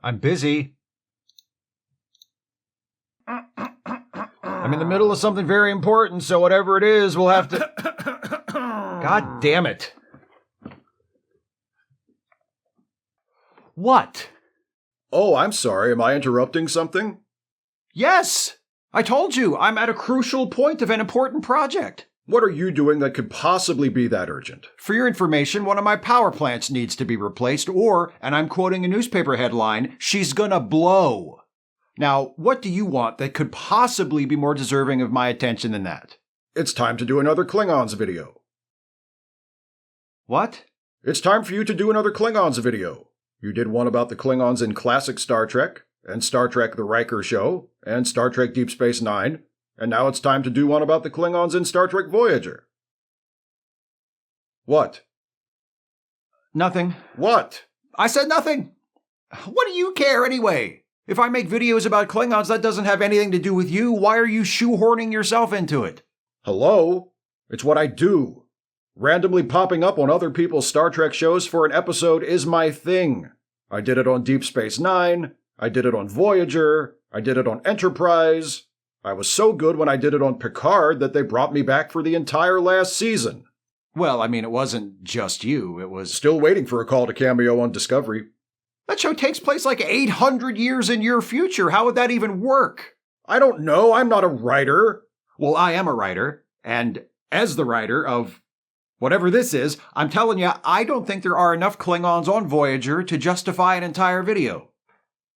I'm busy. I'm in the middle of something very important, so whatever it is, we'll have to... God damn it. What? Oh, I'm sorry. Am I interrupting something? Yes! I told you, I'm at a crucial point of an important project. What are you doing that could possibly be that urgent? For your information, one of my power plants needs to be replaced, or, and I'm quoting a newspaper headline, she's gonna blow. Now, what do you want that could possibly be more deserving of my attention than that? It's time to do another Klingons video. What? It's time for you to do another Klingons video. You did one about the Klingons in classic Star Trek, and Star Trek The Riker Show, and Star Trek Deep Space Nine, and now it's time to do one about the Klingons in Star Trek Voyager. What? Nothing. What? I said nothing. What do you care anyway? If I make videos about Klingons, that doesn't have anything to do with you. Why are you shoehorning yourself into it? Hello? It's what I do. Randomly popping up on other people's Star Trek shows for an episode is my thing. I did it on Deep Space Nine. I did it on Voyager. I did it on Enterprise. I was so good when I did it on Picard that they brought me back for the entire last season. Well, I mean, it wasn't just you. It was... Still waiting for a call to cameo on Discovery. That show takes place like 800 years in your future. How would that even work? I don't know. I'm not a writer. Well, I am a writer. And as the writer of whatever this is, I'm telling you, I don't think there are enough Klingons on Voyager to justify an entire video.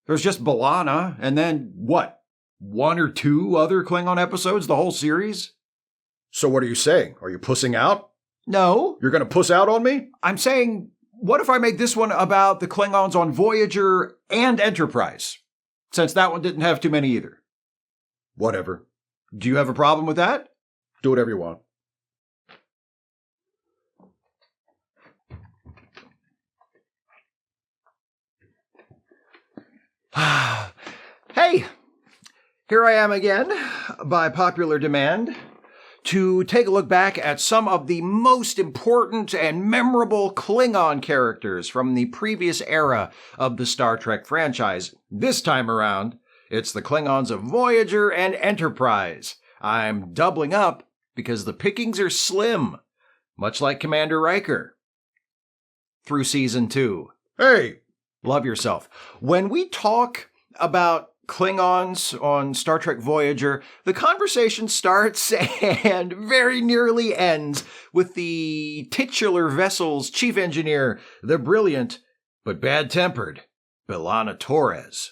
There's just B'Elanna, and then, what, 1 or 2 other Klingon episodes, the whole series? So what are you saying? Are you pussing out? No. You're gonna puss out on me? I'm saying, what if I make this one about the Klingons on Voyager and Enterprise? Since that one didn't have too many either. Whatever. Do you have a problem with that? Do whatever you want. Hey, here I am again, by popular demand, to take a look back at some of the most important and memorable Klingon characters from the previous era of the Star Trek franchise. This time around, it's the Klingons of Voyager and Enterprise. I'm doubling up because the pickings are slim, much like Commander Riker. Through Season 2. Hey! Love yourself. When we talk about Klingons on Star Trek Voyager, the conversation starts and very nearly ends with the titular vessel's chief engineer, the brilliant but bad-tempered B'Elanna Torres.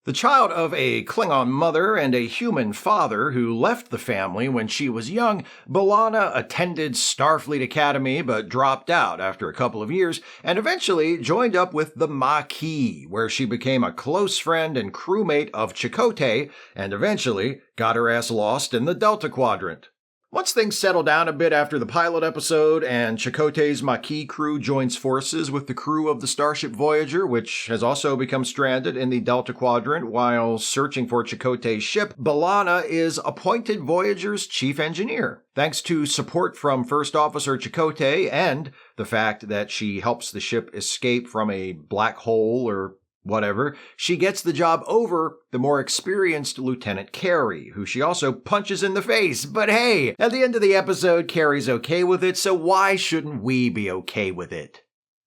The child of a Klingon mother and a human father who left the family when she was young, B'Elanna attended Starfleet Academy but dropped out after a couple of years and eventually joined up with the Maquis, where she became a close friend and crewmate of Chakotay and eventually got her ass lost in the Delta Quadrant. Once things settle down a bit after the pilot episode and Chakotay's Maquis crew joins forces with the crew of the Starship Voyager, which has also become stranded in the Delta Quadrant while searching for Chakotay's ship, B'Elanna is appointed Voyager's chief engineer. Thanks to support from First Officer Chakotay and the fact that she helps the ship escape from a black hole or whatever, she gets the job over the more experienced Lieutenant Carey, who she also punches in the face. But hey, at the end of the episode, Carey's okay with it, so why shouldn't we be okay with it?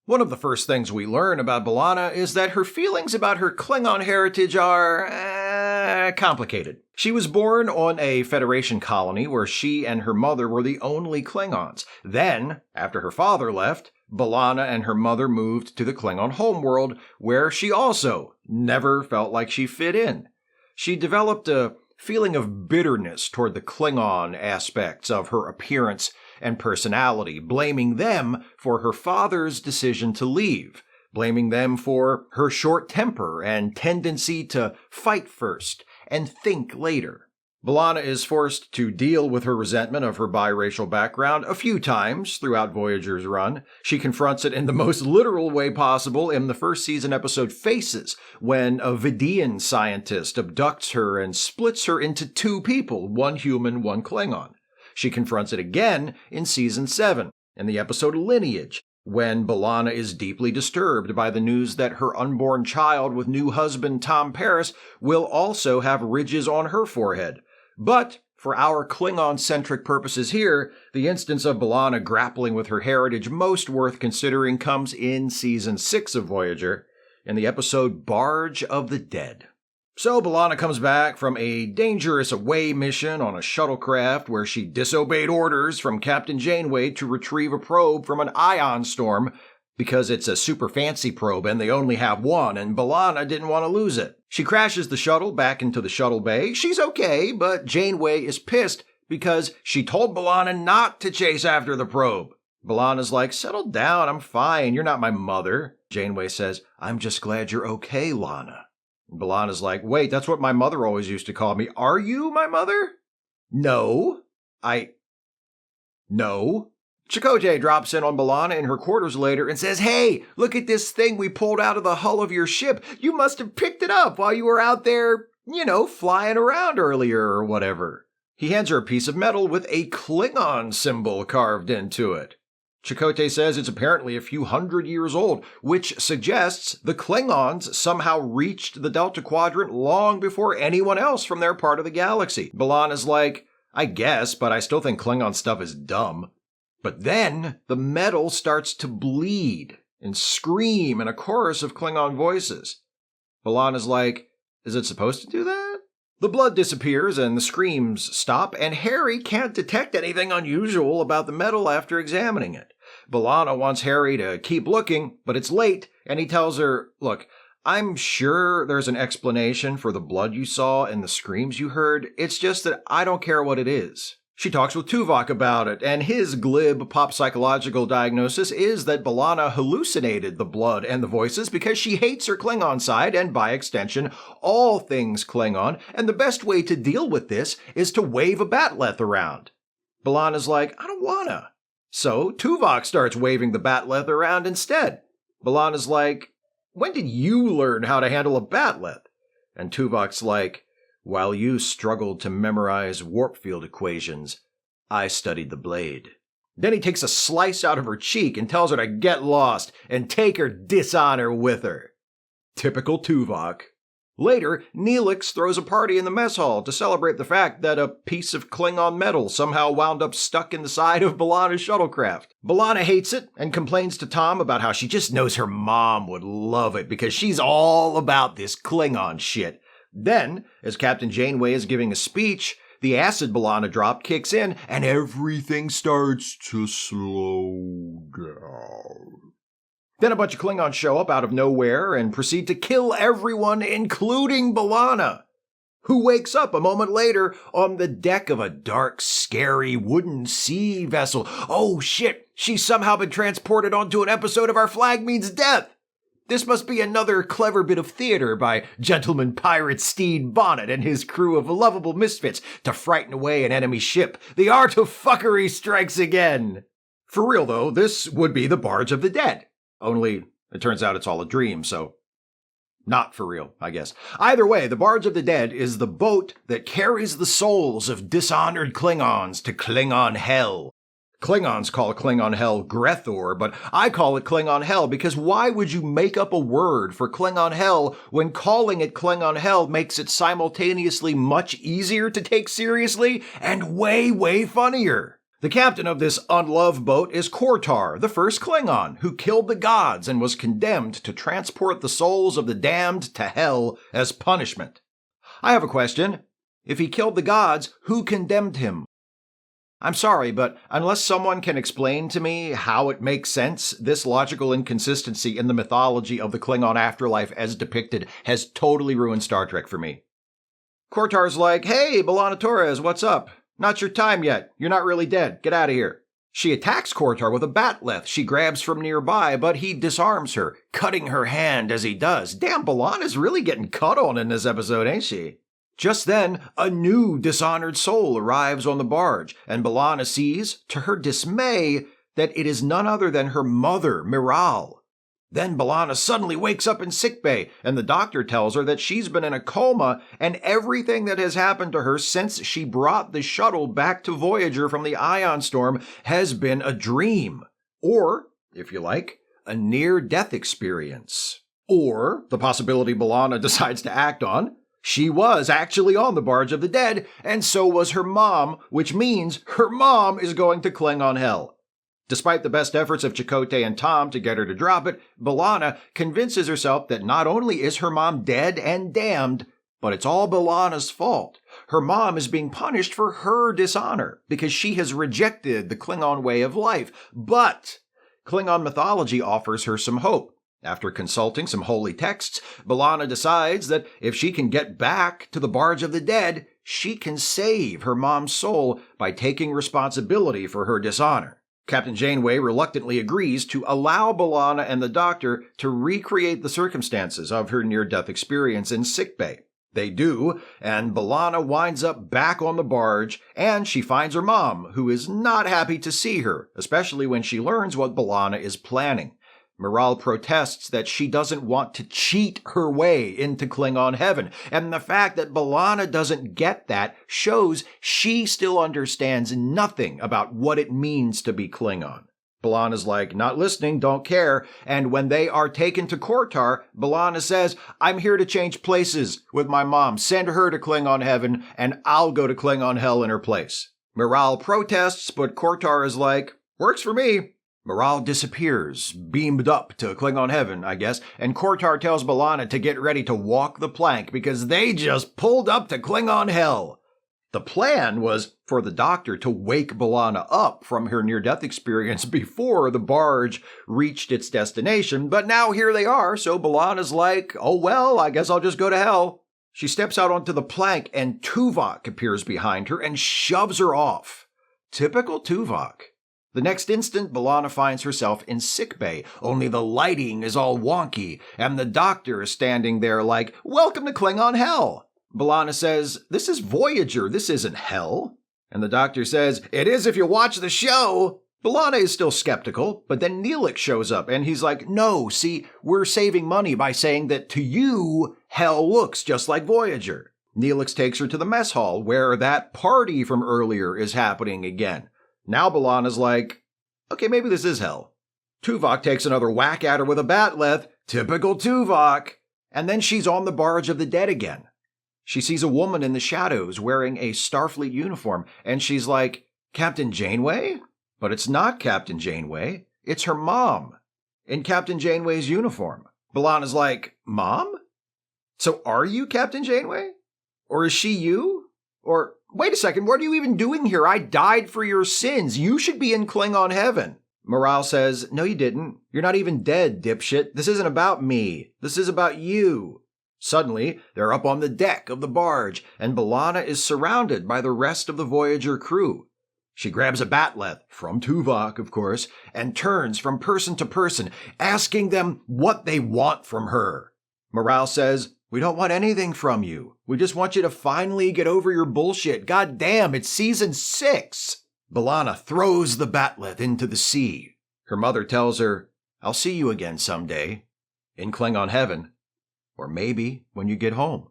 One of the first things we learn about B'Elanna is that her feelings about her Klingon heritage are complicated. She was born on a Federation colony where she and her mother were the only Klingons. Then, after her father left, B'Elanna and her mother moved to the Klingon homeworld, where she also never felt like she fit in. She developed a feeling of bitterness toward the Klingon aspects of her appearance and personality, blaming them for her father's decision to leave, blaming them for her short temper and tendency to fight first and think later. B'Elanna is forced to deal with her resentment of her biracial background a few times throughout Voyager's run. She confronts it in the most literal way possible in the first season episode Faces, when a Vidian scientist abducts her and splits her into 2 people, one human, one Klingon. She confronts it again in Season 7, In the episode Lineage, when B'Elanna is deeply disturbed by the news that her unborn child with new husband Tom Paris will also have ridges on her forehead. But for our Klingon-centric purposes here, the instance of B'Elanna grappling with her heritage most worth considering comes in Season 6 of Voyager, in the episode Barge of the Dead. So B'Elanna comes back from a dangerous away mission on a shuttlecraft where she disobeyed orders from Captain Janeway to retrieve a probe from an ion storm because it's a super fancy probe and they only have one, and B'Elanna didn't want to lose it. She crashes the shuttle back into the shuttle bay. She's okay, but Janeway is pissed because she told B'Elanna not to chase after the probe. B'Elanna's like, settle down, I'm fine, you're not my mother. Janeway says, I'm just glad you're okay, Lana. B'Elanna's like, wait, that's what my mother always used to call me. Are you my mother? No. No. Chakotay drops in on B'Elanna in her quarters later and says, hey, look at this thing we pulled out of the hull of your ship. You must have picked it up while you were out there, flying around earlier or whatever. He hands her a piece of metal with a Klingon symbol carved into it. Chakotay says it's apparently a few hundred years old, which suggests the Klingons somehow reached the Delta Quadrant long before anyone else from their part of the galaxy. B'Elanna's like, I guess, but I still think Klingon stuff is dumb. But then the metal starts to bleed and scream in a chorus of Klingon voices. B'Elanna's like, is it supposed to do that? The blood disappears and the screams stop, and Harry can't detect anything unusual about the metal after examining it. B'Elanna wants Harry to keep looking, but it's late, and he tells her, look, I'm sure there's an explanation for the blood you saw and the screams you heard. It's just that I don't care what it is. She talks with Tuvok about it, and his glib pop psychological diagnosis is that B'Elanna hallucinated the blood and the voices because she hates her Klingon side, and by extension, all things Klingon, and the best way to deal with this is to wave a batleth around. B'Elanna's like, I don't wanna. So Tuvok starts waving the batleth around instead. B'Elanna's like, when did you learn how to handle a batleth? And Tuvok's like, while you struggled to memorize warp field equations, I studied the blade. Then he takes a slice out of her cheek and tells her to get lost and take her dishonor with her. Typical Tuvok. Later, Neelix throws a party in the mess hall to celebrate the fact that a piece of Klingon metal somehow wound up stuck in the side of B'Elanna's shuttlecraft. B'Elanna hates it and complains to Tom about how she just knows her mom would love it because she's all about this Klingon shit. Then, as Captain Janeway is giving a speech, the acid B'Elanna drop kicks in and everything starts to slow down. Then a bunch of Klingons show up out of nowhere and proceed to kill everyone, including B'Elanna, who wakes up a moment later on the deck of a dark, scary wooden sea vessel. Oh shit, she's somehow been transported onto an episode of Our Flag Means Death. This must be another clever bit of theater by Gentleman Pirate Stede Bonnet and his crew of lovable misfits to frighten away an enemy ship. The art of fuckery strikes again. For real though, this would be the Barge of the Dead. Only, it turns out it's all a dream, so not for real, I guess. Either way, the Barge of the Dead is the boat that carries the souls of dishonored Klingons to Klingon Hell. Klingons call Klingon Hell Grethor, but I call it Klingon Hell because why would you make up a word for Klingon Hell when calling it Klingon Hell makes it simultaneously much easier to take seriously and way, way funnier? The captain of this unloved boat is Kortar, the first Klingon, who killed the gods and was condemned to transport the souls of the damned to hell as punishment. I have a question. If he killed the gods, who condemned him? I'm sorry, but unless someone can explain to me how it makes sense, this logical inconsistency in the mythology of the Klingon afterlife as depicted has totally ruined Star Trek for me. Kortar's like, hey, B'Elanna Torres, what's up? Not your time yet. You're not really dead. Get out of here. She attacks Kortar with a batleth she grabs from nearby, but he disarms her, cutting her hand as he does. Damn, B'Elanna's really getting cut on in this episode, ain't she? Just then, a new dishonored soul arrives on the barge, and B'Elanna sees, to her dismay, that it is none other than her mother, Miral. Then B'Elanna suddenly wakes up in sickbay, and the doctor tells her that she's been in a coma, and everything that has happened to her since she brought the shuttle back to Voyager from the ion storm has been a dream. Or, if you like, a near-death experience. Or, the possibility B'Elanna decides to act on, she was actually on the Barge of the Dead, and so was her mom, which means her mom is going to Klingon hell. Despite the best efforts of Chakotay and Tom to get her to drop it, B'Elanna convinces herself that not only is her mom dead and damned, but it's all B'Elanna's fault. Her mom is being punished for her dishonor because she has rejected the Klingon way of life. But Klingon mythology offers her some hope. After consulting some holy texts, B'Elanna decides that if she can get back to the Barge of the Dead, she can save her mom's soul by taking responsibility for her dishonor. Captain Janeway reluctantly agrees to allow B'Elanna and the Doctor to recreate the circumstances of her near-death experience in sickbay. They do, and B'Elanna winds up back on the barge, and she finds her mom, who is not happy to see her, especially when she learns what B'Elanna is planning. Miral protests that she doesn't want to cheat her way into Klingon heaven, and the fact that B'Elanna doesn't get that shows she still understands nothing about what it means to be Klingon. B'Elanna's like, not listening, don't care, and when they are taken to Kortar, B'Elanna says, I'm here to change places with my mom. Send her to Klingon heaven, and I'll go to Klingon hell in her place. Miral protests, but Kortar is like, works for me. Miral disappears, beamed up to Klingon heaven, I guess, and Kortar tells B'Elanna to get ready to walk the plank because they just pulled up to Klingon hell. The plan was for the Doctor to wake B'Elanna up from her near-death experience before the barge reached its destination, but now here they are, so B'Elanna's like, oh well, I guess I'll just go to hell. She steps out onto the plank and Tuvok appears behind her and shoves her off. Typical Tuvok. The next instant, B'Elanna finds herself in sickbay, only the lighting is all wonky, and the Doctor is standing there like, welcome to Klingon hell. B'Elanna says, this is Voyager, this isn't hell. And the Doctor says, it is if you watch the show. B'Elanna is still skeptical, but then Neelix shows up, and he's like, no, see, we're saving money by saying that to you, hell looks just like Voyager. Neelix takes her to the mess hall, where that party from earlier is happening again. Now B'Elanna's like, okay, maybe this is hell. Tuvok takes another whack at her with a batleth, typical Tuvok, and then she's on the Barge of the Dead again. She sees a woman in the shadows wearing a Starfleet uniform, and she's like, Captain Janeway? But it's not Captain Janeway, it's her mom, in Captain Janeway's uniform. B'Elanna's like, Mom? So are you Captain Janeway? Or is she you? Or, wait a second, what are you even doing here? I died for your sins. You should be in Klingon heaven. Miral says, no you didn't. You're not even dead, dipshit. This isn't about me. This is about you. Suddenly, they're up on the deck of the barge, and B'Elanna is surrounded by the rest of the Voyager crew. She grabs a batleth, from Tuvok, of course, and turns from person to person, asking them what they want from her. Miral says, we don't want anything from you. We just want you to finally get over your bullshit. God damn, it's season 6. B'Elanna throws the batleth into the sea. Her mother tells her, I'll see you again someday, in Klingon heaven, or maybe when you get home.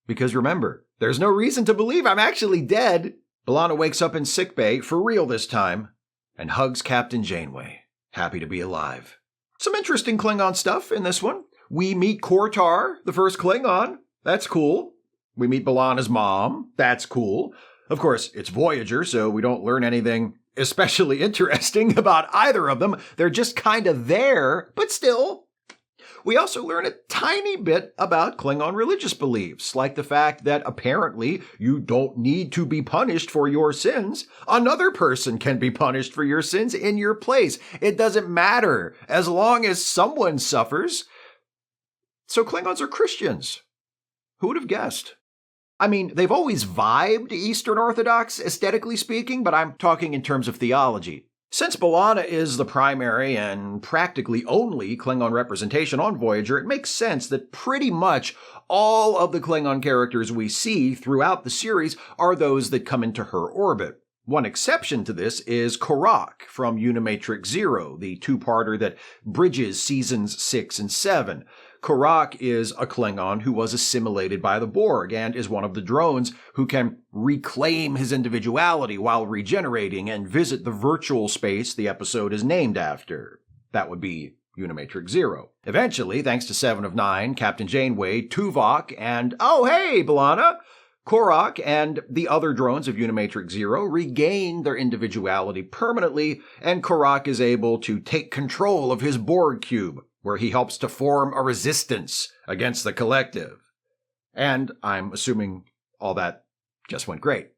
Because remember, there's no reason to believe I'm actually dead. B'Elanna wakes up in sickbay, for real this time, and hugs Captain Janeway, happy to be alive. Some interesting Klingon stuff in this one. We meet Kortar, the first Klingon. That's cool. We meet B'Elanna's mom. That's cool. Of course, it's Voyager, so we don't learn anything especially interesting about either of them. They're just kind of there, but still. We also learn a tiny bit about Klingon religious beliefs, like the fact that apparently you don't need to be punished for your sins. Another person can be punished for your sins in your place. It doesn't matter as long as someone suffers. So Klingons are Christians. Who would have guessed? I mean, they've always vibed Eastern Orthodox, aesthetically speaking, but I'm talking in terms of theology. Since B'Elanna is the primary and practically only Klingon representation on Voyager, it makes sense that pretty much all of the Klingon characters we see throughout the series are those that come into her orbit. One exception to this is Korak from Unimatrix Zero, the two-parter that bridges seasons 6 and 7. Korak is a Klingon who was assimilated by the Borg and is one of the drones who can reclaim his individuality while regenerating and visit the virtual space the episode is named after. That would be Unimatrix Zero. Eventually, thanks to 7 of 9, Captain Janeway, Tuvok, and, oh hey, B'Elanna, Korak and the other drones of Unimatrix Zero regain their individuality permanently, and Korak is able to take control of his Borg cube, where he helps to form a resistance against the collective. And I'm assuming all that just went great.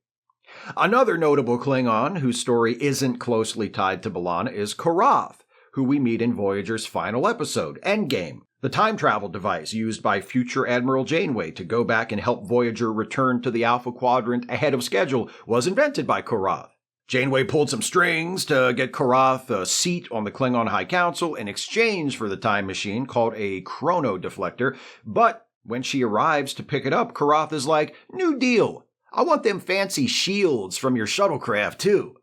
Another notable Klingon whose story isn't closely tied to B'Elanna is Korath, who we meet in Voyager's final episode, Endgame. The time travel device used by future Admiral Janeway to go back and help Voyager return to the Alpha Quadrant ahead of schedule was invented by Korath. Janeway pulled some strings to get Korath a seat on the Klingon High Council in exchange for the time machine called a chrono deflector, but when she arrives to pick it up, Korath is like, "New deal. I want them fancy shields from your shuttlecraft too."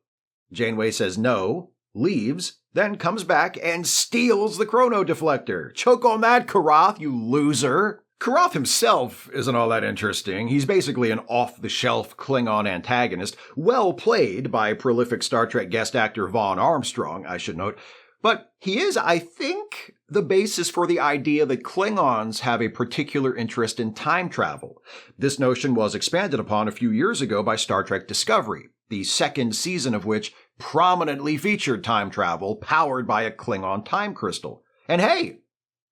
Janeway says no, leaves, then comes back and steals the chrono deflector. Choke on that, Korath, you loser. Korath himself isn't all that interesting. He's basically an off-the-shelf Klingon antagonist, well played by prolific Star Trek guest actor Vaughn Armstrong, I should note. But he is, I think, the basis for the idea that Klingons have a particular interest in time travel. This notion was expanded upon a few years ago by Star Trek Discovery, the second season of which prominently featured time travel powered by a Klingon time crystal. And hey,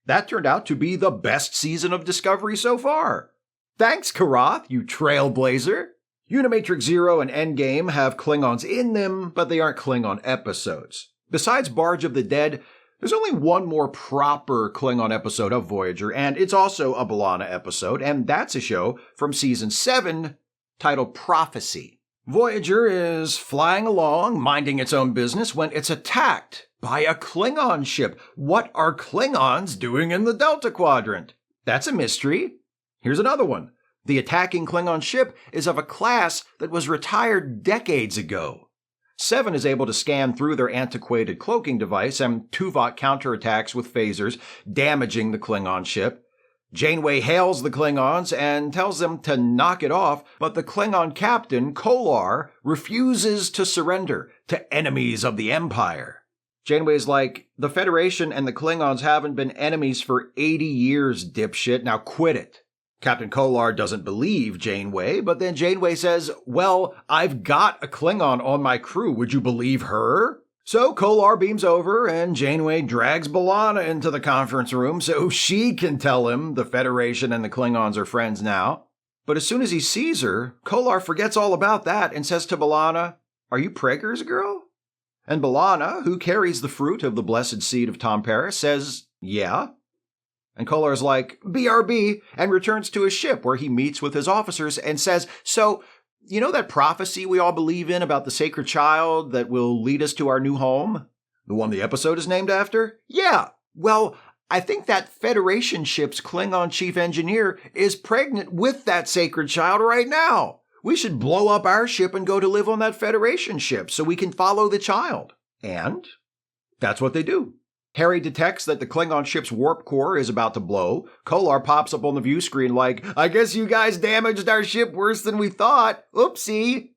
that turned out to be the best season of Discovery so far. Thanks, Korath, you trailblazer. Unimatrix Zero and Endgame have Klingons in them, but they aren't Klingon episodes. Besides Barge of the Dead, there's only one more proper Klingon episode of Voyager, and it's also a B'Elanna episode, and that's a show from Season 7 titled Prophecy. Voyager is flying along, minding its own business, when it's attacked by a Klingon ship. What are Klingons doing in the Delta Quadrant? That's a mystery. Here's another one. The attacking Klingon ship is of a class that was retired decades ago. 7 is able to scan through their antiquated cloaking device, and Tuvok counterattacks with phasers, damaging the Klingon ship. Janeway hails the Klingons and tells them to knock it off, but the Klingon captain, Kolar, refuses to surrender to enemies of the Empire. Janeway's like, "The Federation and the Klingons haven't been enemies for 80 years, dipshit. Now quit it." Captain Kolar doesn't believe Janeway, but then Janeway says, "Well, I've got a Klingon on my crew. Would you believe her?" So Kolar beams over, and Janeway drags B'Elanna into the conference room so she can tell him the Federation and the Klingons are friends now. But as soon as he sees her, Kolar forgets all about that and says to B'Elanna, "Are you Prager's girl?" And B'Elanna, who carries the fruit of the blessed seed of Tom Paris, says, "Yeah." And Kolar's like, "BRB," and returns to his ship where he meets with his officers and says, "So, you know that prophecy we all believe in about the sacred child that will lead us to our new home? The one the episode is named after? Yeah. Well, I think that Federation ship's Klingon chief engineer is pregnant with that sacred child right now. We should blow up our ship and go to live on that Federation ship so we can follow the child." And that's what they do. Harry detects that the Klingon ship's warp core is about to blow. Kolar pops up on the view screen like, "I guess you guys damaged our ship worse than we thought. Oopsie."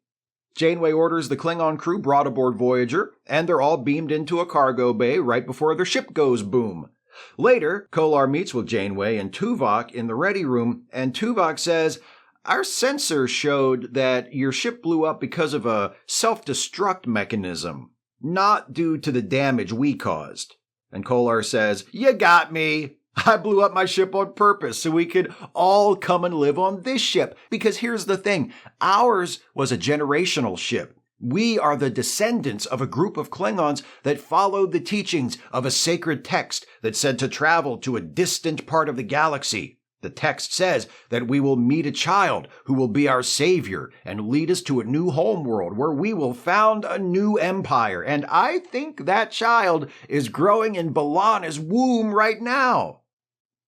Janeway orders the Klingon crew brought aboard Voyager, and they're all beamed into a cargo bay right before their ship goes boom. Later, Kolar meets with Janeway and Tuvok in the ready room, and Tuvok says, "Our sensor showed that your ship blew up because of a self-destruct mechanism, not due to the damage we caused." And Kolar says, "You got me. I blew up my ship on purpose so we could all come and live on this ship. Because here's the thing, ours was a generational ship. We are the descendants of a group of Klingons that followed the teachings of a sacred text that said to travel to a distant part of the galaxy. The text says that we will meet a child who will be our savior and lead us to a new homeworld where we will found a new empire. And I think that child is growing in B'Elanna's womb right now.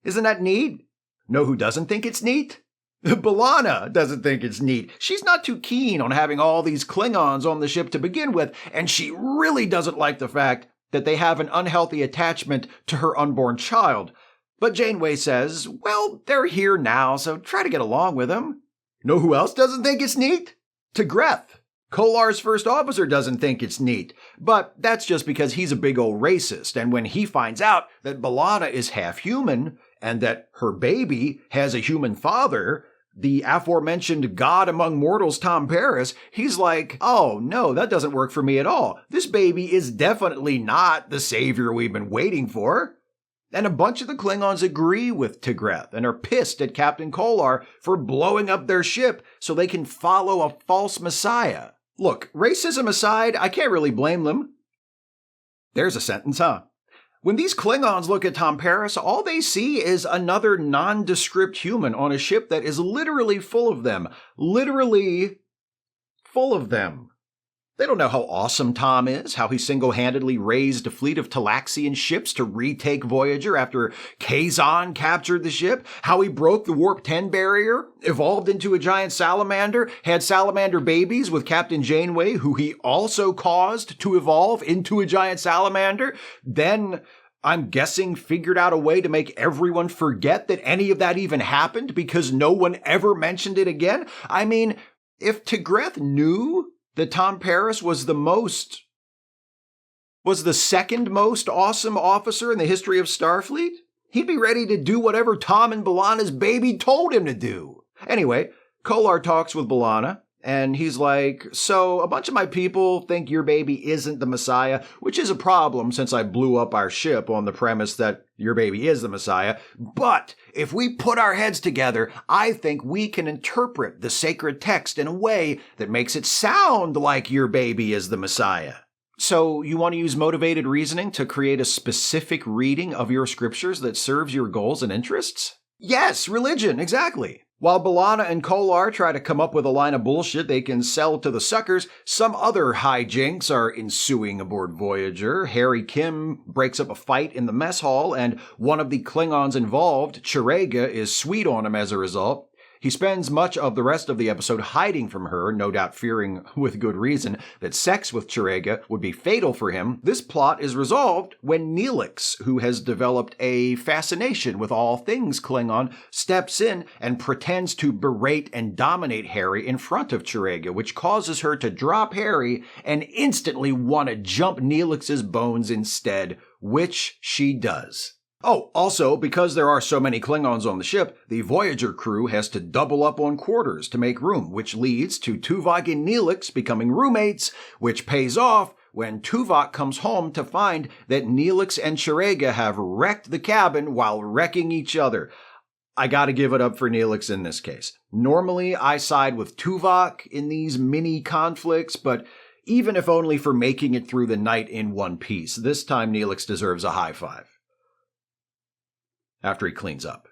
Isn't that neat? Know who doesn't think it's neat? B'Elanna doesn't think it's neat. She's not too keen on having all these Klingons on the ship to begin with, and she really doesn't like the fact that they have an unhealthy attachment to her unborn child. But Janeway says, well, they're here now, so try to get along with them. Know who else doesn't think it's neat? T'Greth. Kolar's first officer doesn't think it's neat, but that's just because he's a big old racist, and when he finds out that B'Elanna is half human, and that her baby has a human father, the aforementioned god among mortals Tom Paris, he's like, oh no, that doesn't work for me at all. This baby is definitely not the savior we've been waiting for. And a bunch of the Klingons agree with T'Greth and are pissed at Captain Kolar for blowing up their ship so they can follow a false messiah. Look, racism aside, I can't really blame them. There's a sentence, huh? When these Klingons look at Tom Paris, all they see is another nondescript human on a ship that is literally full of them. Literally full of them. They don't know how awesome Tom is, how he single-handedly raised a fleet of Talaxian ships to retake Voyager after Kazon captured the ship, how he broke the Warp-10 barrier, evolved into a giant salamander, had salamander babies with Captain Janeway, who he also caused to evolve into a giant salamander, then, I'm guessing, figured out a way to make everyone forget that any of that even happened because no one ever mentioned it again. I mean, if T'Greth knew that Tom Paris was the second most awesome officer in the history of Starfleet, he'd be ready to do whatever Tom and B'Elanna's baby told him to do. Anyway, Kolar talks with B'Elanna, and he's like, so a bunch of my people think your baby isn't the Messiah, which is a problem since I blew up our ship on the premise that your baby is the Messiah. But if we put our heads together, I think we can interpret the sacred text in a way that makes it sound like your baby is the Messiah. So you want to use motivated reasoning to create a specific reading of your scriptures that serves your goals and interests? Yes, religion, exactly. While B'Elanna and Kolar try to come up with a line of bullshit they can sell to the suckers, some other hijinks are ensuing aboard Voyager. Harry Kim breaks up a fight in the mess hall, and one of the Klingons involved, Chirega, is sweet on him as a result. He spends much of the rest of the episode hiding from her, no doubt fearing, with good reason, that sex with Chirega would be fatal for him. This plot is resolved when Neelix, who has developed a fascination with all things Klingon, steps in and pretends to berate and dominate Harry in front of Chirega, which causes her to drop Harry and instantly want to jump Neelix's bones instead, which she does. Oh, also, because there are so many Klingons on the ship, the Voyager crew has to double up on quarters to make room, which leads to Tuvok and Neelix becoming roommates, which pays off when Tuvok comes home to find that Neelix and Chirega have wrecked the cabin while wrecking each other. I gotta give it up for Neelix in this case. Normally, I side with Tuvok in these mini conflicts, but even if only for making it through the night in one piece, this time Neelix deserves a high five. After he cleans up.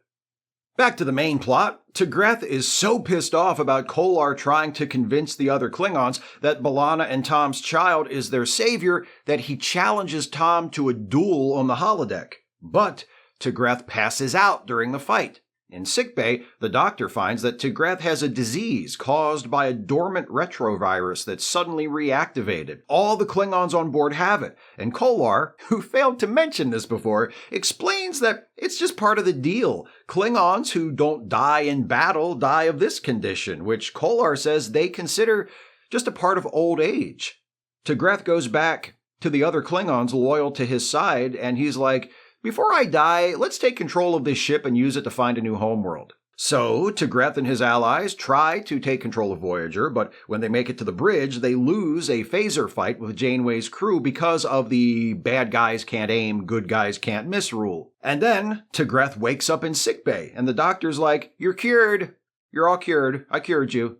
Back to the main plot, T'Greth is so pissed off about Kolar trying to convince the other Klingons that B'Elanna and Tom's child is their savior that he challenges Tom to a duel on the holodeck. But T'Greth passes out during the fight. In sickbay, the doctor finds that T'Greth has a disease caused by a dormant retrovirus that's suddenly reactivated. All the Klingons on board have it, and Kolar, who failed to mention this before, explains that it's just part of the deal. Klingons who don't die in battle die of this condition, which Kolar says they consider just a part of old age. T'Greth goes back to the other Klingons loyal to his side, and he's like, before I die, let's take control of this ship and use it to find a new homeworld. So, T'Greth and his allies try to take control of Voyager, but when they make it to the bridge, they lose a phaser fight with Janeway's crew because of the bad guys can't aim, good guys can't miss rule. And then, T'Greth wakes up in sickbay, and the doctor's like, you're cured. You're all cured. I cured you.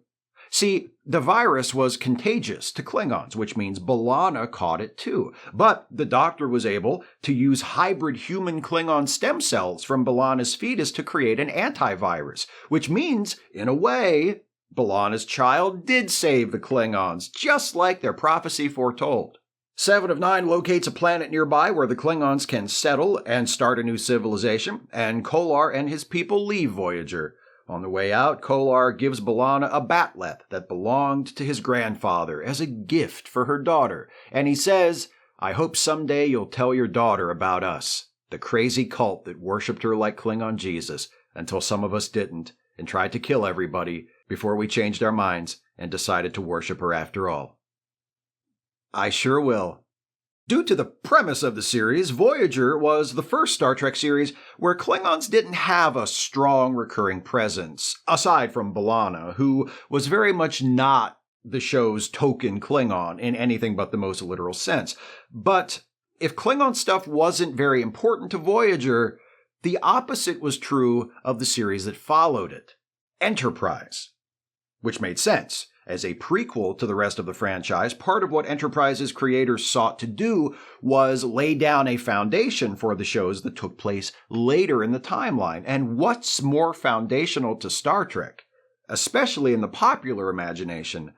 See, the virus was contagious to Klingons, which means B'Elanna caught it too. But the doctor was able to use hybrid human Klingon stem cells from B'Elanna's fetus to create an antivirus, which means, in a way, B'Elanna's child did save the Klingons, just like their prophecy foretold. 7 of 9 locates a planet nearby where the Klingons can settle and start a new civilization, and Kolar and his people leave Voyager. On the way out, Kolar gives B'Elanna a bat'leth that belonged to his grandfather as a gift for her daughter, and he says, "I hope someday you'll tell your daughter about us, the crazy cult that worshipped her like Klingon Jesus, until some of us didn't, and tried to kill everybody before we changed our minds and decided to worship her after all." I sure will. Due to the premise of the series, Voyager was the first Star Trek series where Klingons didn't have a strong recurring presence, aside from B'Elanna, who was very much not the show's token Klingon in anything but the most literal sense. But if Klingon stuff wasn't very important to Voyager, the opposite was true of the series that followed it, Enterprise. Which made sense. As a prequel to the rest of the franchise, part of what Enterprise's creators sought to do was lay down a foundation for the shows that took place later in the timeline. And what's more foundational to Star Trek, especially in the popular imagination,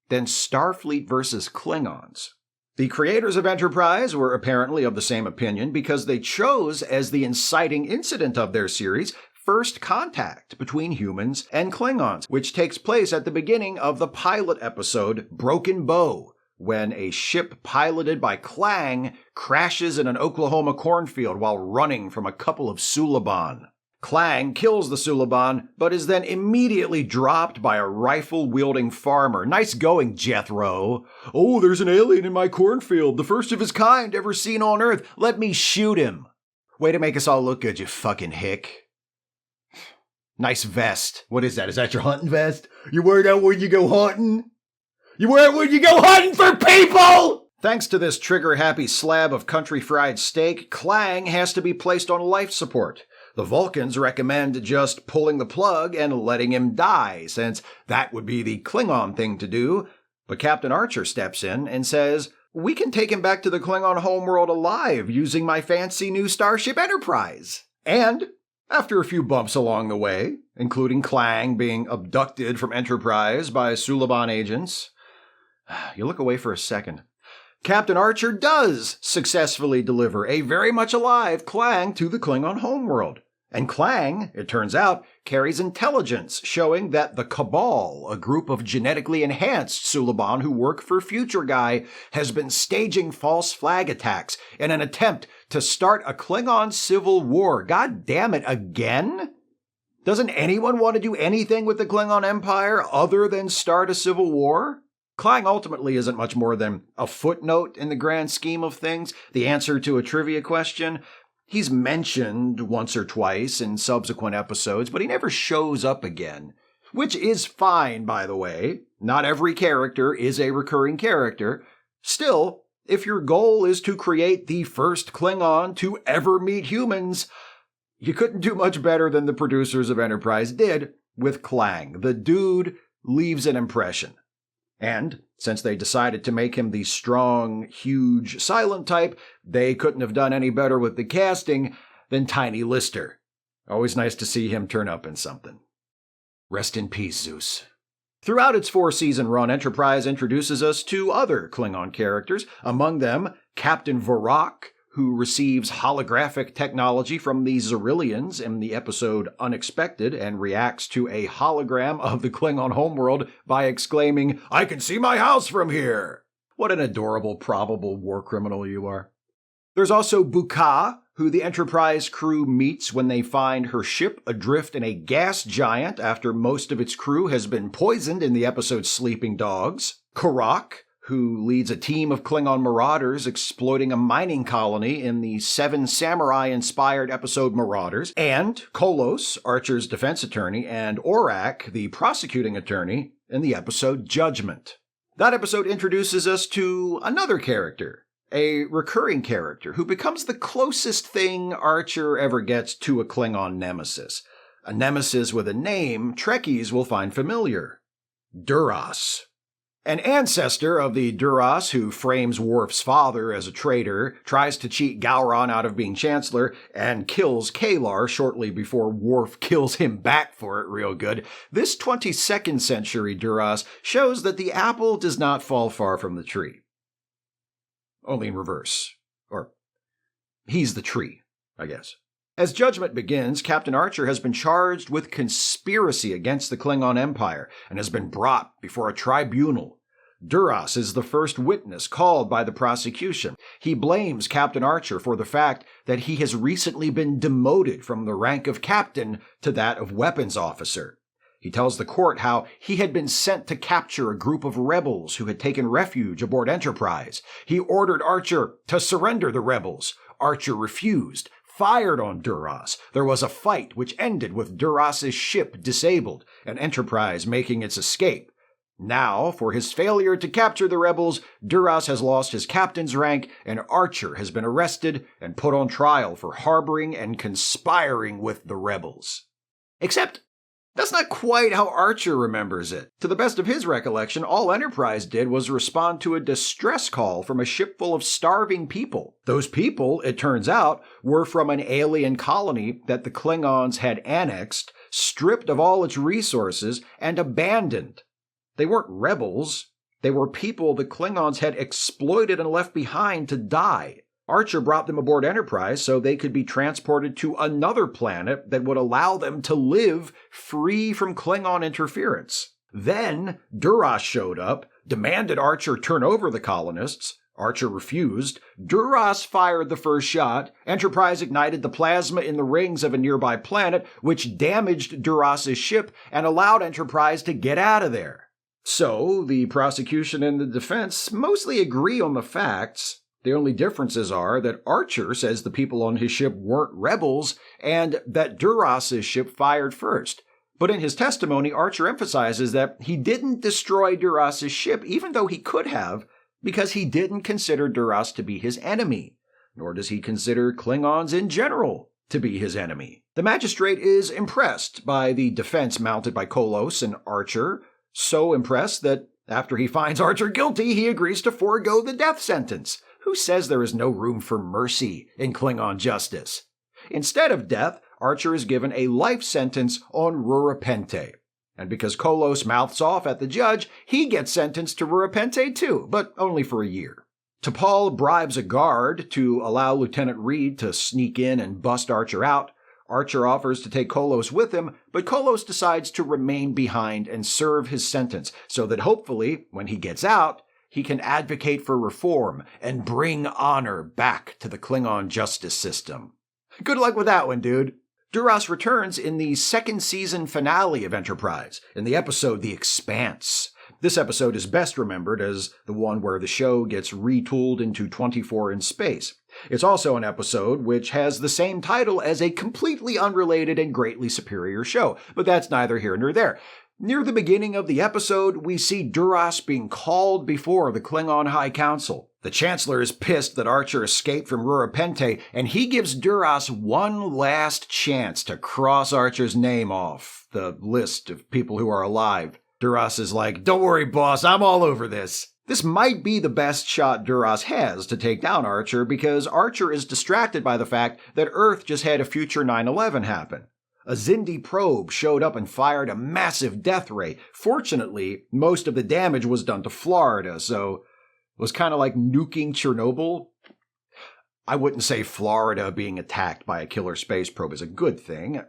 than Starfleet versus Klingons? The creators of Enterprise were apparently of the same opinion because they chose as the inciting incident of their series first contact between humans and Klingons, which takes place at the beginning of the pilot episode Broken Bow, when a ship piloted by Klaang crashes in an Oklahoma cornfield while running from a couple of Suliban. Klaang kills the Suliban, but is then immediately dropped by a rifle-wielding farmer. "Nice going, Jethro." "Oh, there's an alien in my cornfield, the first of his kind ever seen on Earth. Let me shoot him." Way to make us all look good, you fucking hick. Nice vest. What is that? Is that your hunting vest? You wear that when you go hunting? You wear it when you go hunting for people? Thanks to this trigger-happy slab of country fried steak, Klaang has to be placed on life support. The Vulcans recommend just pulling the plug and letting him die, since that would be the Klingon thing to do. But Captain Archer steps in and says, "We can take him back to the Klingon homeworld alive using my fancy new Starship Enterprise." And after a few bumps along the way, including Klaang being abducted from Enterprise by Suliban agents, you look away for a second. Captain Archer does successfully deliver a very much alive Klaang to the Klingon homeworld. And Klaang, it turns out, carries intelligence, showing that the Cabal, a group of genetically enhanced Suliban who work for Future Guy, has been staging false flag attacks in an attempt to start a Klingon civil war. God damn it, again? Doesn't anyone want to do anything with the Klingon Empire other than start a civil war? Klaang ultimately isn't much more than a footnote in the grand scheme of things, the answer to a trivia question. He's mentioned once or twice in subsequent episodes, but he never shows up again. Which is fine, by the way. Not every character is a recurring character. Still, if your goal is to create the first Klingon to ever meet humans, you couldn't do much better than the producers of Enterprise did with Klaang. The dude leaves an impression. And since they decided to make him the strong, huge, silent type, they couldn't have done any better with the casting than Tiny Lister. Always nice to see him turn up in something. Rest in peace, Zeus. Throughout its 4-season run, Enterprise introduces us to other Klingon characters, among them Captain Varrock, who receives holographic technology from the Xerillians in the episode Unexpected and reacts to a hologram of the Klingon homeworld by exclaiming, "I can see my house from here!" What an adorable, probable war criminal you are. There's also Buka, who the Enterprise crew meets when they find her ship adrift in a gas giant after most of its crew has been poisoned in the episode Sleeping Dogs. Karak, who leads a team of Klingon marauders exploiting a mining colony in the Seven Samurai-inspired episode Marauders, and Kolos, Archer's defense attorney, and Orak, the prosecuting attorney, in the episode Judgment. That episode introduces us to another character, a recurring character who becomes the closest thing Archer ever gets to a Klingon nemesis. A nemesis with a name Trekkies will find familiar. Duras. An ancestor of the Duras who frames Worf's father as a traitor, tries to cheat Gowron out of being Chancellor, and kills Kalar shortly before Worf kills him back for it real good, this 22nd century Duras shows that the apple does not fall far from the tree. Only in reverse. Or, he's the tree, I guess. As judgment begins, Captain Archer has been charged with conspiracy against the Klingon Empire and has been brought before a tribunal. Duras is the first witness called by the prosecution. He blames Captain Archer for the fact that he has recently been demoted from the rank of captain to that of weapons officer. He tells the court how he had been sent to capture a group of rebels who had taken refuge aboard Enterprise. He ordered Archer to surrender the rebels. Archer refused, fired on Duras. There was a fight which ended with Duras' ship disabled and Enterprise making its escape. Now, for his failure to capture the rebels, Duras has lost his captain's rank and Archer has been arrested and put on trial for harboring and conspiring with the rebels. Except, that's not quite how Archer remembers it. To the best of his recollection, all Enterprise did was respond to a distress call from a ship full of starving people. Those people, it turns out, were from an alien colony that the Klingons had annexed, stripped of all its resources, and abandoned. They weren't rebels. They were people the Klingons had exploited and left behind to die. Archer brought them aboard Enterprise so they could be transported to another planet that would allow them to live free from Klingon interference. Then Duras showed up, demanded Archer turn over the colonists. Archer refused. Duras fired the first shot. Enterprise ignited the plasma in the rings of a nearby planet, which damaged Duras' ship and allowed Enterprise to get out of there. So, the prosecution and the defense mostly agree on the facts. The only differences are that Archer says the people on his ship weren't rebels and that Duras' ship fired first. But in his testimony, Archer emphasizes that he didn't destroy Duras' ship, even though he could have, because he didn't consider Duras to be his enemy, nor does he consider Klingons in general to be his enemy. The magistrate is impressed by the defense mounted by Kolos and Archer, so impressed that after he finds Archer guilty, he agrees to forego the death sentence. Who says there is no room for mercy in Klingon justice? Instead of death, Archer is given a life sentence on Rurapente. And because Kolos mouths off at the judge, he gets sentenced to Rurapente too, but only for a year. T'Pol bribes a guard to allow Lieutenant Reed to sneak in and bust Archer out. Archer offers to take Kolos with him, but Kolos decides to remain behind and serve his sentence, so that hopefully, when he gets out, he can advocate for reform and bring honor back to the Klingon justice system. Good luck with that one, dude. Duras returns in the second season finale of Enterprise, in the episode The Expanse. This episode is best remembered as the one where the show gets retooled into 24 in space. It's also an episode which has the same title as a completely unrelated and greatly superior show, but that's neither here nor there. Near the beginning of the episode, we see Duras being called before the Klingon High Council. The Chancellor is pissed that Archer escaped from Rurapente, and he gives Duras one last chance to cross Archer's name off the list of people who are alive. Duras is like, "Don't worry, boss, I'm all over this." This might be the best shot Duras has to take down Archer because Archer is distracted by the fact that Earth just had a future 9/11 happen. A Xindi probe showed up and fired a massive death ray. Fortunately, most of the damage was done to Florida, so it was kind of like nuking Chernobyl. I wouldn't say Florida being attacked by a killer space probe is a good thing.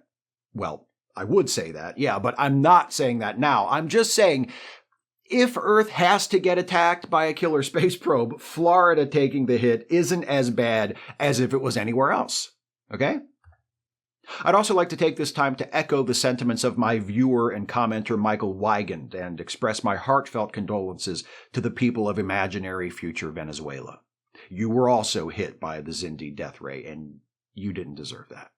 Well, I would say that, yeah, but I'm not saying that now. I'm just saying, if Earth has to get attacked by a killer space probe, Florida taking the hit isn't as bad as if it was anywhere else. Okay? I'd also like to take this time to echo the sentiments of my viewer and commenter Michael Wygand and express my heartfelt condolences to the people of imaginary future Venezuela. You were also hit by the Xindi death ray, and you didn't deserve that.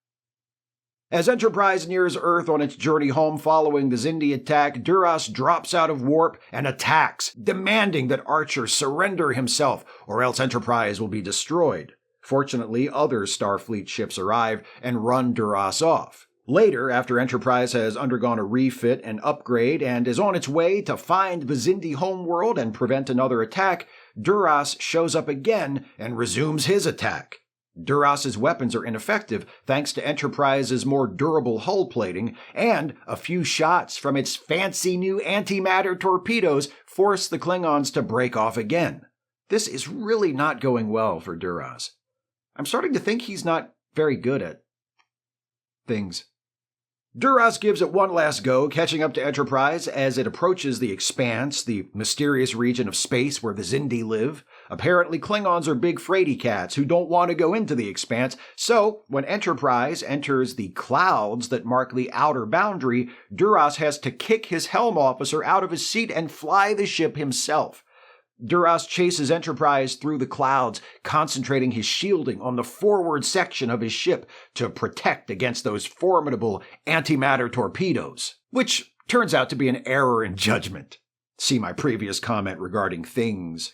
As Enterprise nears Earth on its journey home following the Xindi attack, Duras drops out of warp and attacks, demanding that Archer surrender himself, or else Enterprise will be destroyed. Fortunately, other Starfleet ships arrive and run Duras off. Later, after Enterprise has undergone a refit and upgrade and is on its way to find the Xindi homeworld and prevent another attack, Duras shows up again and resumes his attack. Duras' weapons are ineffective thanks to Enterprise's more durable hull plating, and a few shots from its fancy new antimatter torpedoes force the Klingons to break off again. This is really not going well for Duras. I'm starting to think he's not very good at things. Duras gives it one last go, catching up to Enterprise as it approaches the Expanse, the mysterious region of space where the Xindi live. Apparently, Klingons are big fraidy cats who don't want to go into the Expanse, so when Enterprise enters the clouds that mark the outer boundary, Duras has to kick his helm officer out of his seat and fly the ship himself. Duras chases Enterprise through the clouds, concentrating his shielding on the forward section of his ship to protect against those formidable antimatter torpedoes, which turns out to be an error in judgment. See my previous comment regarding things,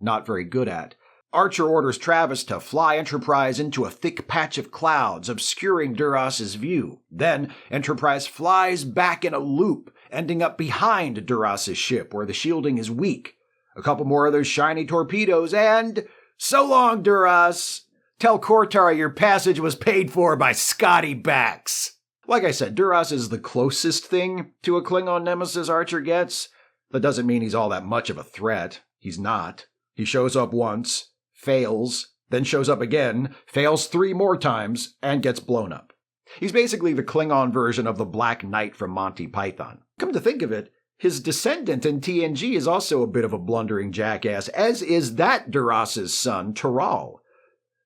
not very good at. Archer orders Travis to fly Enterprise into a thick patch of clouds, obscuring Duras's view. Then, Enterprise flies back in a loop, ending up behind Duras's ship, where the shielding is weak. A couple more of those shiny torpedoes, and so long, Duras! Tell Kortar your passage was paid for by Scotty Backs. Like I said, Duras is the closest thing to a Klingon nemesis Archer gets. That doesn't mean he's all that much of a threat. He's not. He shows up once, fails, then shows up again, fails 3 more times, and gets blown up. He's basically the Klingon version of the Black Knight from Monty Python. Come to think of it, his descendant in TNG is also a bit of a blundering jackass, as is that Duras's son, Taral.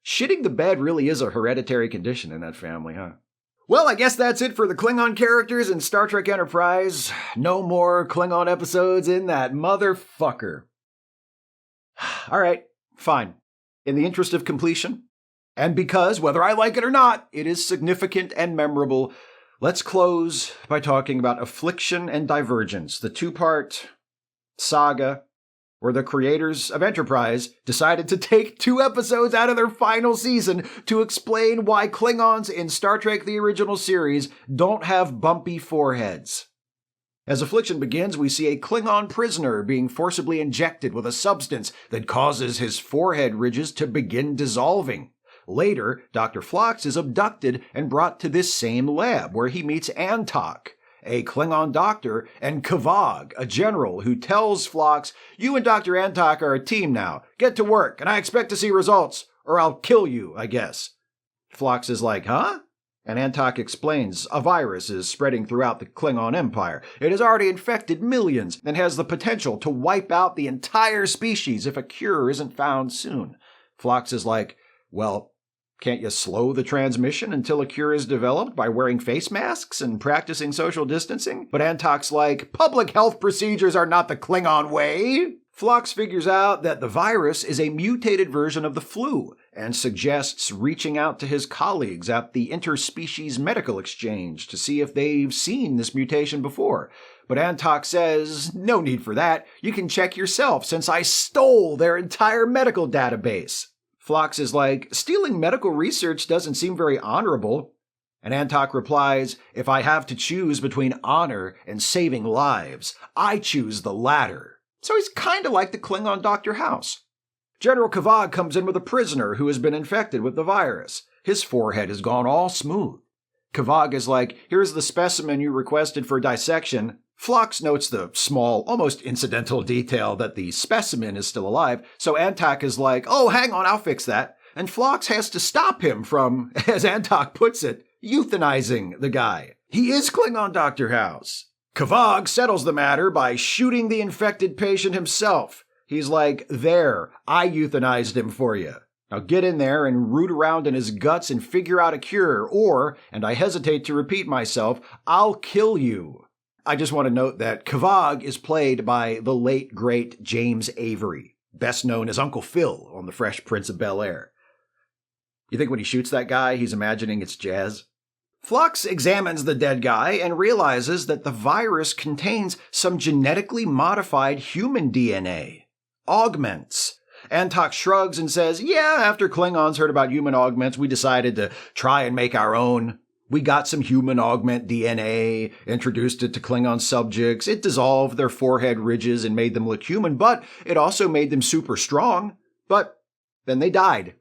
Shitting the bed really is a hereditary condition in that family, huh? Well, I guess that's it for the Klingon characters in Star Trek Enterprise. No more Klingon episodes in that motherfucker. All right, fine. In the interest of completion, and because, whether I like it or not, it is significant and memorable, let's close by talking about Affliction and Divergence, the 2-part saga where the creators of Enterprise decided to take 2 episodes out of their final season to explain why Klingons in Star Trek the Original Series don't have bumpy foreheads. As Affliction begins, we see a Klingon prisoner being forcibly injected with a substance that causes his forehead ridges to begin dissolving. Later, Dr. Phlox is abducted and brought to this same lab, where he meets Antok, a Klingon doctor, and Kavag, a general, who tells Phlox, "You and Dr. Antok are a team now. Get to work, and I expect to see results, or I'll kill you, I guess." Phlox is like, huh? And Antok explains, a virus is spreading throughout the Klingon Empire. It has already infected millions, and has the potential to wipe out the entire species if a cure isn't found soon. Phlox is like, well, can't you slow the transmission until a cure is developed by wearing face masks and practicing social distancing? But Antok's like, public health procedures are not the Klingon way. Phlox figures out that the virus is a mutated version of the flu and suggests reaching out to his colleagues at the Interspecies Medical Exchange to see if they've seen this mutation before. But Antok says, no need for that. You can check yourself since I stole their entire medical database. Phlox is like, stealing medical research doesn't seem very honorable. And Antok replies, if I have to choose between honor and saving lives, I choose the latter. So he's kind of like the Klingon Dr. House. General Kavag comes in with a prisoner who has been infected with the virus. His forehead has gone all smooth. Kavag is like, here's the specimen you requested for dissection. Phlox notes the small, almost incidental detail that the specimen is still alive, so Antok is like, oh, hang on, I'll fix that. And Phlox has to stop him from, as Antok puts it, euthanizing the guy. He is Klingon Dr. House. Kavag settles the matter by shooting the infected patient himself. He's like, there, I euthanized him for you. Now get in there and root around in his guts and figure out a cure, or, and I hesitate to repeat myself, I'll kill you. I just want to note that Kavag is played by the late, great James Avery, best known as Uncle Phil on The Fresh Prince of Bel-Air. You think when he shoots that guy, he's imagining it's jazz? Phlox examines the dead guy and realizes that the virus contains some genetically modified human DNA. Augments. Antok shrugs and says, yeah, after Klingons heard about human augments, we decided to try and make our own. We got some human augment DNA, introduced it to Klingon subjects. It dissolved their forehead ridges and made them look human, but it also made them super strong. But then they died.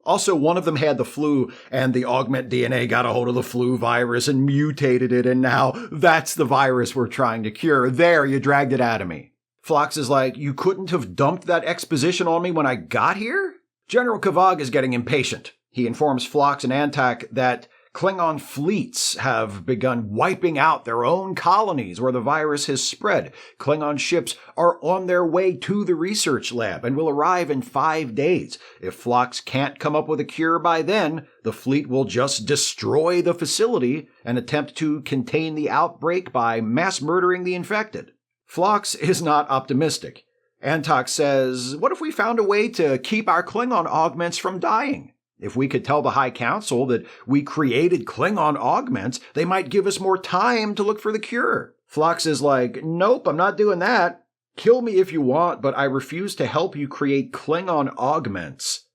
Also, one of them had the flu, and the augment DNA got a hold of the flu virus and mutated it, and now that's the virus we're trying to cure. There, you dragged it out of me. Phlox is like, you couldn't have dumped that exposition on me when I got here? General Kavag is getting impatient. He informs Phlox and Antok that Klingon fleets have begun wiping out their own colonies where the virus has spread. Klingon ships are on their way to the research lab and will arrive in 5 days. If Phlox can't come up with a cure by then, the fleet will just destroy the facility and attempt to contain the outbreak by mass murdering the infected. Phlox is not optimistic. Antok says, what if we found a way to keep our Klingon augments from dying? If we could tell the High Council that we created Klingon augments, they might give us more time to look for the cure. Phlox is like, nope, I'm not doing that. Kill me if you want, but I refuse to help you create Klingon augments.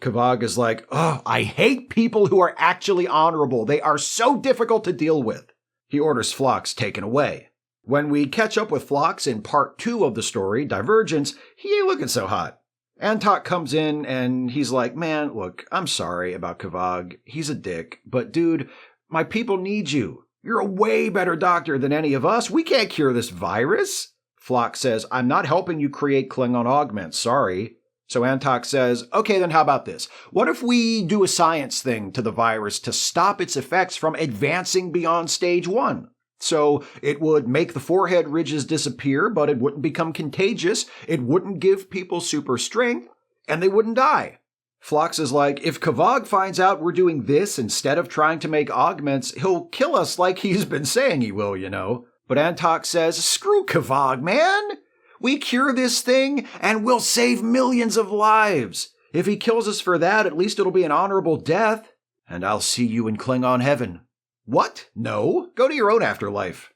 Kvog is like, oh, I hate people who are actually honorable. They are so difficult to deal with. He orders Phlox taken away. When we catch up with Phlox in part 2 of the story, Divergence, he ain't looking so hot. Antok comes in and he's like, man, look, I'm sorry about Kvog. He's a dick. But dude, my people need you. You're a way better doctor than any of us. We can't cure this virus. Phlox says, I'm not helping you create Klingon augments. Sorry. So Antok says, okay, then how about this? What if we do a science thing to the virus to stop its effects from advancing beyond stage 1? So it would make the forehead ridges disappear, but it wouldn't become contagious, it wouldn't give people super strength, and they wouldn't die. Phlox is like, if Kvog finds out we're doing this instead of trying to make augments, he'll kill us like he's been saying he will, you know. But Antok says, screw Kvog, man! We cure this thing, and we'll save millions of lives. If he kills us for that, at least it'll be an honorable death. And I'll see you in Klingon heaven. What? No. Go to your own afterlife.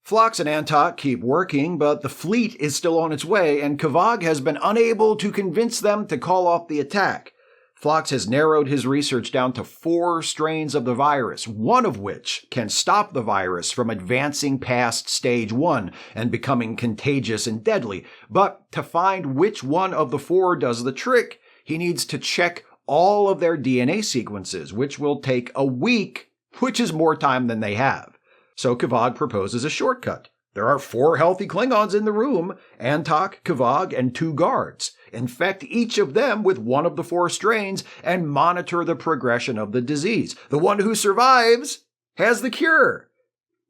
Phlox and Antok keep working, but the fleet is still on its way, and Kvog has been unable to convince them to call off the attack. Phlox has narrowed his research down to 4 strains of the virus, one of which can stop the virus from advancing past stage 1 and becoming contagious and deadly. But to find which one of the 4 does the trick, he needs to check all of their DNA sequences, which will take a week, which is more time than they have. So Kvog proposes a shortcut. There are 4 healthy Klingons in the room, Antok, Kvog, and 2 guards. Infect each of them with one of the 4 strains and monitor the progression of the disease. The one who survives has the cure.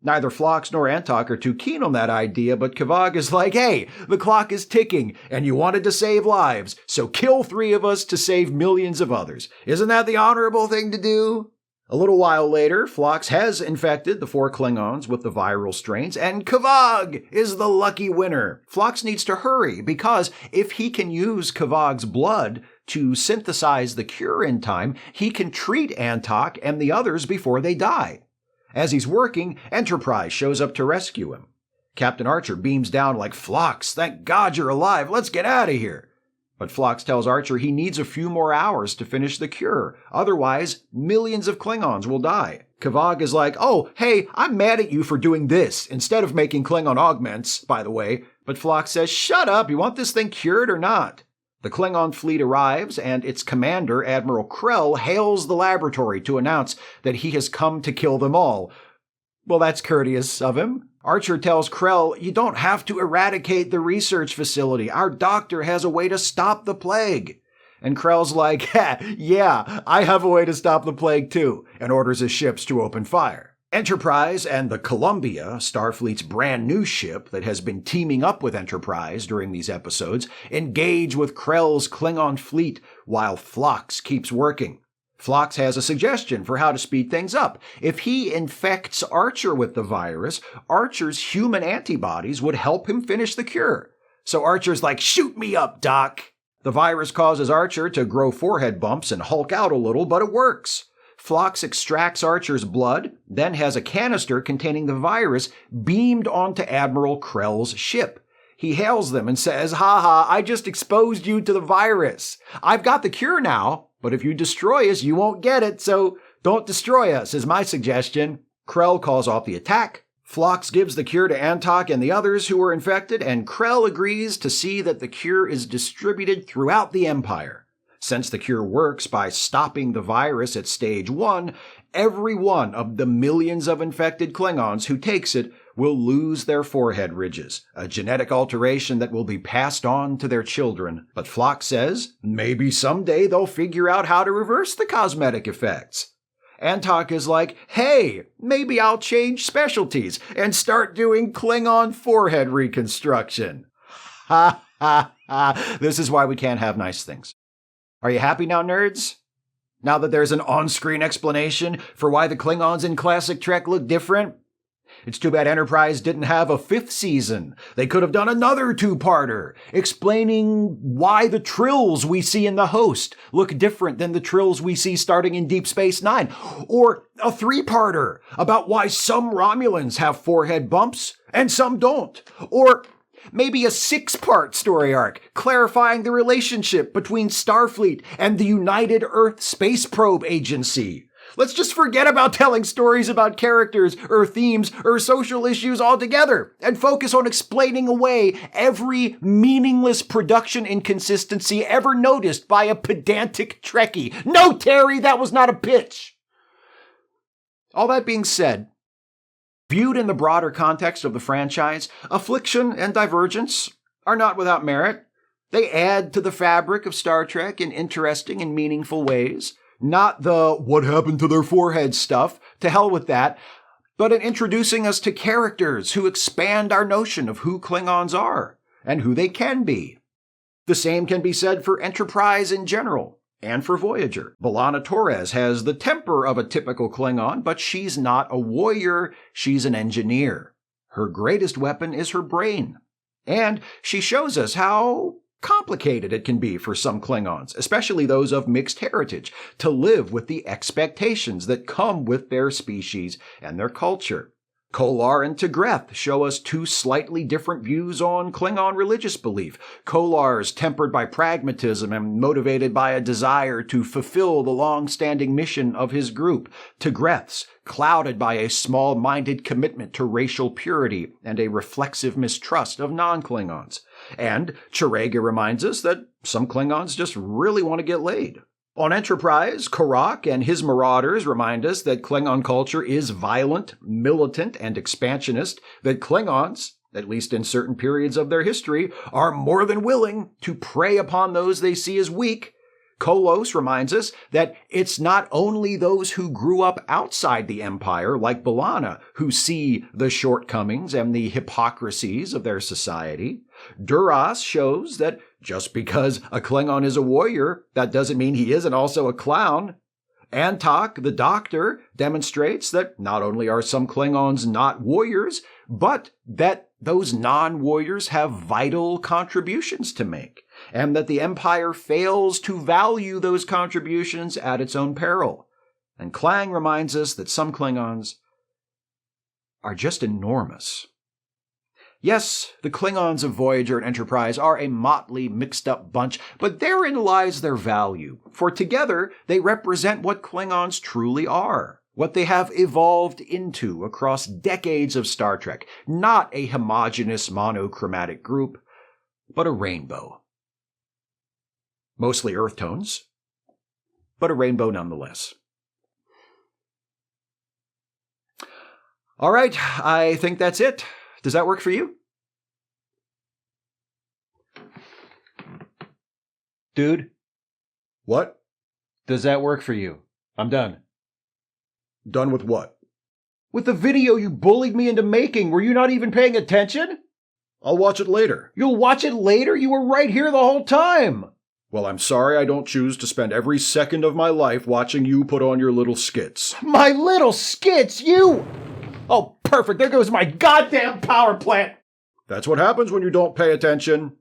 Neither Phlox nor Antok are too keen on that idea, but Kvog is like, hey, the clock is ticking, and you wanted to save lives, so kill 3 of us to save millions of others. Isn't that the honorable thing to do? A little while later, Phlox has infected the 4 Klingons with the viral strains, and Kvog is the lucky winner. Phlox needs to hurry, because if he can use Kvog's blood to synthesize the cure in time, he can treat Antok and the others before they die. As he's working, Enterprise shows up to rescue him. Captain Archer beams down like, Phlox, thank God you're alive, let's get out of here. But Phlox tells Archer he needs a few more hours to finish the cure. Otherwise, millions of Klingons will die. Kvog is like, oh, hey, I'm mad at you for doing this, instead of making Klingon augments, by the way. But Phlox says, shut up, you want this thing cured or not? The Klingon fleet arrives, and its commander, Admiral Krell, hails the laboratory to announce that he has come to kill them all. Well, that's courteous of him. Archer tells Krell, you don't have to eradicate the research facility. Our doctor has a way to stop the plague. And Krell's like, yeah, I have a way to stop the plague too, and orders his ships to open fire. Enterprise and the Columbia, Starfleet's brand new ship that has been teaming up with Enterprise during these episodes, engage with Krell's Klingon fleet while Phlox keeps working. Phlox has a suggestion for how to speed things up. If he infects Archer with the virus, Archer's human antibodies would help him finish the cure. So Archer's like, shoot me up, Doc. The virus causes Archer to grow forehead bumps and hulk out a little, but it works. Phlox extracts Archer's blood, then has a canister containing the virus beamed onto Admiral Krell's ship. He hails them and says, ha, I just exposed you to the virus. I've got the cure now. But if you destroy us, you won't get it, so don't destroy us, is my suggestion. Krell calls off the attack. Phlox gives the cure to Antok and the others who were infected, and Krell agrees to see that the cure is distributed throughout the Empire. Since the cure works by stopping the virus at stage 1, every one of the millions of infected Klingons who takes it will lose their forehead ridges, a genetic alteration that will be passed on to their children. But Phlox says maybe someday they'll figure out how to reverse the cosmetic effects. Antok is like, hey, maybe I'll change specialties and start doing Klingon forehead reconstruction. Ha ha ha. This is why we can't have nice things. Are you happy now, nerds? Now that there's an on-screen explanation for why the Klingons in classic Trek look different? It's too bad Enterprise didn't have a 5th season. They could have done another 2-parter, explaining why the Trills we see in The Host look different than the Trills we see starting in Deep Space Nine. Or a 3-parter about why some Romulans have forehead bumps and some don't. Or maybe a 6-part story arc clarifying the relationship between Starfleet and the United Earth Space Probe Agency. Let's just forget about telling stories about characters or themes or social issues altogether and focus on explaining away every meaningless production inconsistency ever noticed by a pedantic Trekkie. No, Terry, that was not a pitch. All that being said, viewed in the broader context of the franchise, Affliction and Divergence are not without merit. They add to the fabric of Star Trek in interesting and meaningful ways. Not the what happened to their forehead stuff, to hell with that, but in introducing us to characters who expand our notion of who Klingons are and who they can be. The same can be said for Enterprise in general, and for Voyager. B'Elanna Torres has the temper of a typical Klingon, but she's not a warrior, she's an engineer. Her greatest weapon is her brain. And she shows us how complicated it can be for some Klingons, especially those of mixed heritage, to live with the expectations that come with their species and their culture. Kolar and T'Greth show us 2 slightly different views on Klingon religious belief. Kolar's tempered by pragmatism and motivated by a desire to fulfill the long-standing mission of his group. T'Greth's clouded by a small-minded commitment to racial purity and a reflexive mistrust of non-Klingons. And Chirega reminds us that some Klingons just really want to get laid. On Enterprise, Karak and his marauders remind us that Klingon culture is violent, militant, and expansionist, that Klingons, at least in certain periods of their history, are more than willing to prey upon those they see as weak. Kolos reminds us that it's not only those who grew up outside the Empire, like B'Elanna, who see the shortcomings and the hypocrisies of their society. Duras shows that just because a Klingon is a warrior, that doesn't mean he isn't also a clown. Antok, the Doctor, demonstrates that not only are some Klingons not warriors, but that those non-warriors have vital contributions to make, and that the Empire fails to value those contributions at its own peril. And Klaang reminds us that some Klingons are just enormous. Yes, the Klingons of Voyager and Enterprise are a motley, mixed-up bunch, but therein lies their value, for together they represent what Klingons truly are, what they have evolved into across decades of Star Trek, not a homogeneous monochromatic group, but a rainbow. Mostly earth tones, but a rainbow nonetheless. All right, I think that's it. Does that work for you? Dude? What? Does that work for you? I'm done. Done with what? With the video you bullied me into making, were you not even paying attention? I'll watch it later. You'll watch it later? You were right here the whole time. Well, I'm sorry I don't choose to spend every second of my life watching you put on your little skits. My little skits? You... Oh, perfect. There goes my goddamn power plant. That's what happens when you don't pay attention.